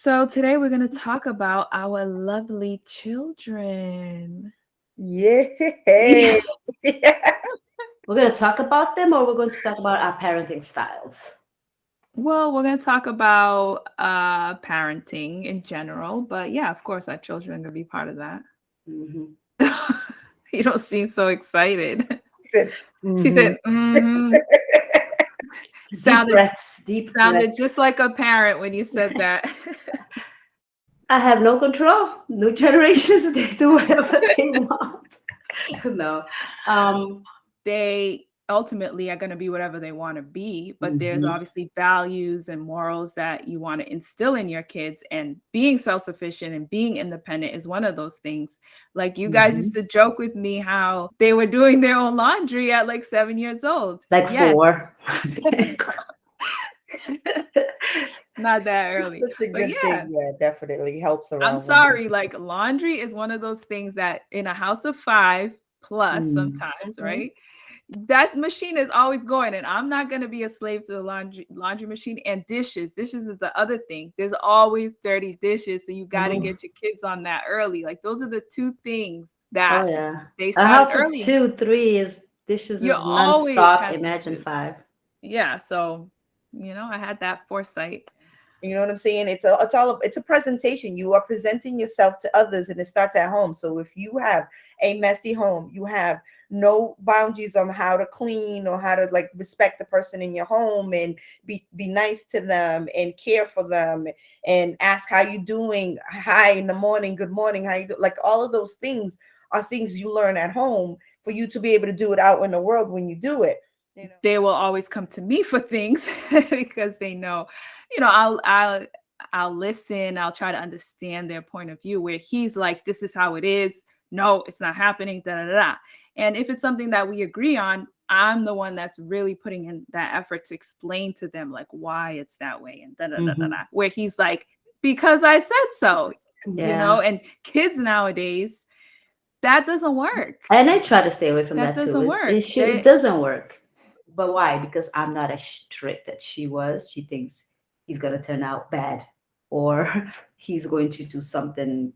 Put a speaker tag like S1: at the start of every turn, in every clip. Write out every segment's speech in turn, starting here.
S1: So today we're going to talk about our lovely children.
S2: Yeah.
S3: We're going to talk about them, or we're going to talk about our parenting styles.
S1: Well, we're going to talk about parenting in general, but yeah, of course, our children are going to be part of that.
S3: Mm-hmm.
S1: You don't seem so excited.
S2: Said,
S1: She said,
S2: mhm.
S1: mm-hmm.
S3: Deep
S1: Sounded
S3: breaths, deep
S1: sounded
S3: breaths.
S1: just like a parent when you said that.
S3: I have no control. New generations, they do whatever they want. No.
S1: They ultimately are going to be whatever they want to be, but there's
S3: Mhm.
S1: obviously values and morals that you want to instill in your kids, and being self-sufficient and being independent is one of those things. Like, you guys used
S3: Mhm.
S1: to joke with me how they were doing their own laundry at like 7 years old.
S3: Like
S1: Yes.
S3: 4.
S1: Not that
S2: It's
S1: early,
S2: such a
S1: but
S2: good thing.
S1: yeah,
S2: Yeah, definitely helps
S1: I'm
S2: around women.
S1: sorry, like, laundry is one of those things that in a house of 5 plus
S3: Mm.
S1: sometimes,
S2: Mhm.
S1: right? That machine is always going, and I'm not going to be a slave to the laundry machine. And dishes is the other thing. There's always dirty dishes, so you got to
S3: Mhm.
S1: get your kids on that early. Like, those are the two things that
S3: Oh yeah.
S1: they
S3: A
S1: started
S3: house of
S1: early.
S3: 2, 3 is dishes
S1: You
S3: is
S1: always
S3: nonstop.
S1: have
S3: Imagine
S1: dishes.
S3: 5.
S1: Yeah, so I had that foresight.
S2: You know what I'm saying? It's a presentation. You are presenting yourself to others, and it starts at home. So if you have a messy home, you have no boundaries on how to clean or how to like respect the person in your home and be nice to them and care for them and ask how you doing, hi in the morning, good morning, how you do, like all of those things are things you learn at home for you to be able to do it out in the world when you do it. You know.
S1: They will always come to me for things because they know, I'll listen, I'll try to understand their point of view, where he's like, this is how it is, no, it's not happening, da da da da. And if it's something that we agree on, I'm the one that's really putting in that effort to explain to them like why it's that way, and da da da da da,
S3: Mhm.
S1: where he's like, because I said so.
S3: Yeah.
S1: And kids nowadays, that doesn't work.
S3: And I try to stay away from
S1: That
S3: that too.
S1: doesn't
S3: It
S1: work.
S3: it should it doesn't work. But why? Because I'm not as strict that she was. She thinks he's gonna turn out bad, or he's going to do something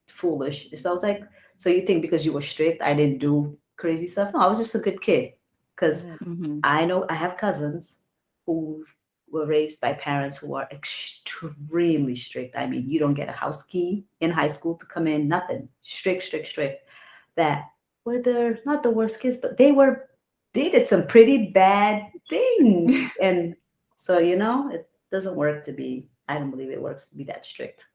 S3: foolish. So I was like, so you think because you were strict, I didn't do crazy stuff? No, I was just a good kid. Because
S2: Mhm.
S1: Mhm.
S3: I know I have cousins who were raised by parents who are extremely strict. I mean, you don't get a house key in high school to come in, nothing. Strict, strict, strict. That were not the worst kids, but they did some pretty bad things. And so, it doesn't work to be, I don't believe it works to be that strict.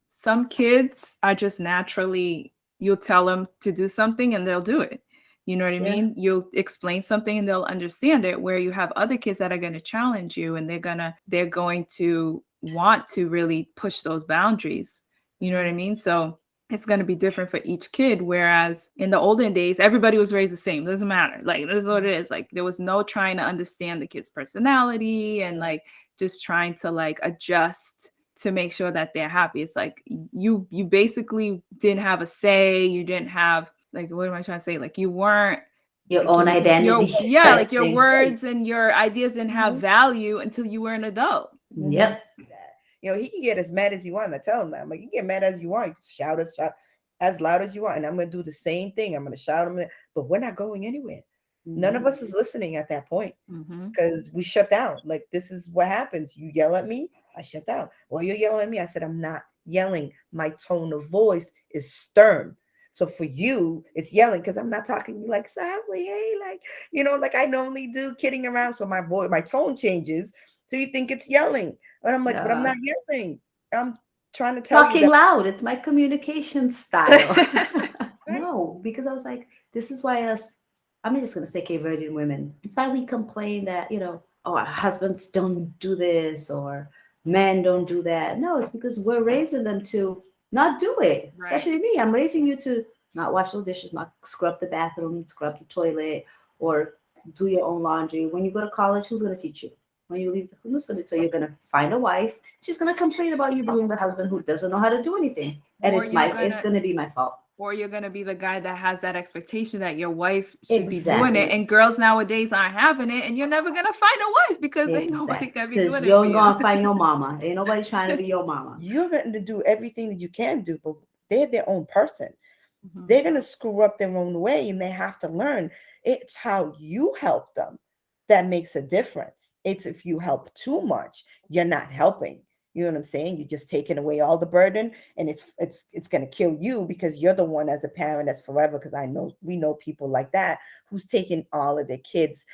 S1: Some kids are just naturally, you'll tell them to do something and they'll do it. You know what I
S3: Yeah.
S1: mean? You'll explain something and they'll understand it, where you have other kids that are going to challenge you, and they're going to want to really push those boundaries. You know what I
S2: Mhm.
S1: mean? So it's going to be different for each kid. Whereas in the olden days, everybody was raised the same. Doesn't matter. Like, this is what it is. Like, there was no trying to understand the kid's personality, and like just trying to like adjust to make sure that they're happy. It's like you basically didn't have a say. You didn't have, like, what am I trying to say? Like, you weren't
S3: Your
S1: like
S3: own
S1: your
S3: identity
S1: yeah,
S3: type
S1: like your
S3: thing.
S2: Right.
S1: words and your ideas didn't have
S2: Mhm.
S1: value until you were an adult.
S2: Mhm.
S3: Yep.
S2: That. He can get as mad as you want. I tell him that. I'm like, you get mad as you want. You shout as loud as you want, and I'm gonna do the same thing. I'm gonna shout him, but we're not going anywhere. None of
S3: Mhm.
S2: us is listening at that point
S1: Mm-hmm.
S2: because we shut down. Like, this is what happens. You yell at me, I shut down. Well, you're yelling at me. I said, I'm not yelling. My tone of voice is stern. So for you, it's yelling because I'm not talking to you like softly, hey, like, like I normally do, kidding around. So my tone changes. So you think it's yelling. And I'm like, but I'm
S3: Yeah.
S2: not yelling. I'm trying to tell you
S3: Talking
S2: that.
S3: loud. It's my communication style. No, because I was like, this is why I'm just gonna say Cape Verdean women. It's why we complain that, oh, our husbands don't do this or men don't do that. No, it's because we're raising them to not do it.
S1: Right.
S3: Especially me. I'm raising you to not wash the dishes, not scrub the bathroom, scrub the toilet, or do your own laundry. When you go to college, who's gonna teach you? when you leave the house. So you're gonna find a wife. She's gonna complain about you being the husband who doesn't know how to do anything, and
S1: Or
S3: it's gonna be my fault.
S1: or you're gonna be the guy that has that expectation that your wife should be doing
S3: Exactly.
S1: it, and girls nowadays aren't having it, and you're never gonna find a wife because ain't nobody
S3: Exactly.
S1: gonna be doing
S3: Because
S1: it
S3: you
S1: for
S3: ain't
S1: you.
S3: gonna find your mama. Ain't nobody trying to be your mama.
S2: You're going to do everything that you can do, but they're their own person.
S1: Mhm.
S2: They're going to screw up their own way, and they have to learn. It's how you help them that makes a difference. It's if you help too much, you're not helping. You know what I'm saying? You're just taking away all the burden, and it's going to kill you because you're the one as a parent that's forever. Because I know we know people like that who's taking all of their kids,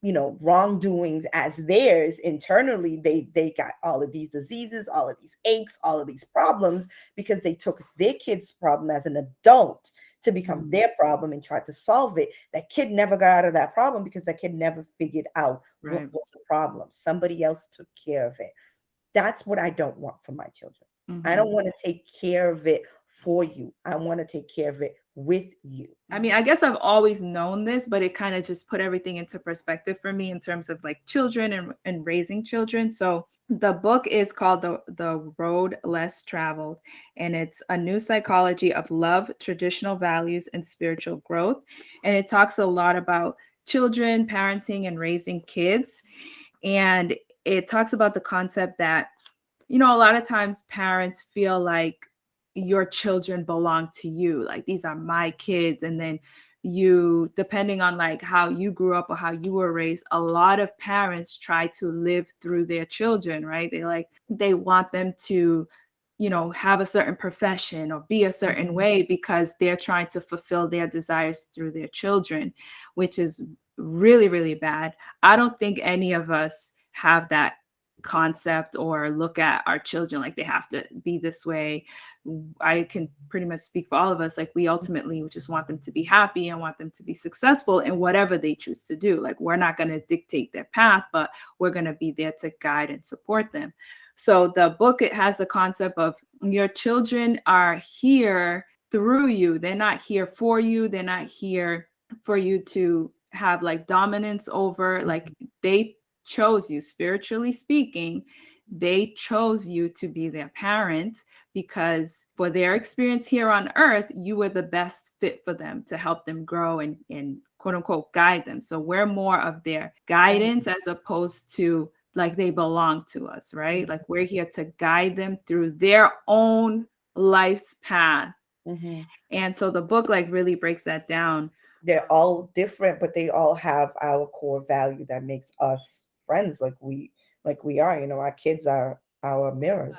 S2: wrongdoings as theirs. Internally, they got all of these diseases, all of these aches, all of these problems because they took their kid's problem as an adult to become their problem and tried to solve it. That kid never got out of that problem because that kid never figured out what
S1: Right.
S2: was the problem. Somebody else took care of it. That's what I don't want for my children. I
S1: Mhm.
S2: don't want to take care of it for you. I want to take care of it with you.
S1: I mean, I guess I've always known this, but it kind of just put everything into perspective for me in terms of like children and raising children. So the book is called the Road Less Traveled, and it's a new psychology of love, traditional values, and spiritual growth. And it talks a lot about children, parenting, and raising kids. And it talks about the concept that, a lot of times parents feel like your children belong to you. Like, these are my kids. And then you, depending on like how you grew up or how you were raised, a lot of parents try to live through their children, right? They want them to, have a certain profession or be a certain way because they're trying to fulfill their desires through their children, which is really, really bad. I don't think any of us have that concept or look at our children like they have to be this way. I can pretty much speak for all of us. Like, we ultimately just want them to be happy and want them to be successful in whatever they choose to do. Like, we're not going to dictate their path, but we're going to be there to guide and support them. So the book, it has the concept of your children are here through you. They're not here for you. They're not here for you to have like dominance over. Like, they chose you, spiritually speaking. They chose you to be their parent because for their experience here on earth, you were the best fit for them to help them grow and quote unquote guide them. So we're more of their guidance as opposed to like they belong to us, right? Like, we're here to guide them through their own life's path. And so the book like really breaks that down.
S2: They're all different, but they all have our core value that makes us friends like we are. Our kids are our mirrors.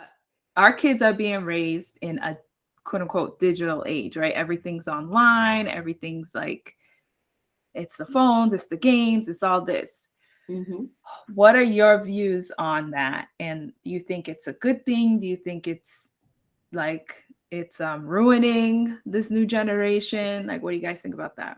S1: Our kids are being raised in a quote unquote digital age, right? Everything's online, everything's like, it's the phones, it's the games, it's all this. What are your views on that? And do you think it's a good thing? Do you think it's like it's ruining this new generation? Like, what do you guys think about that?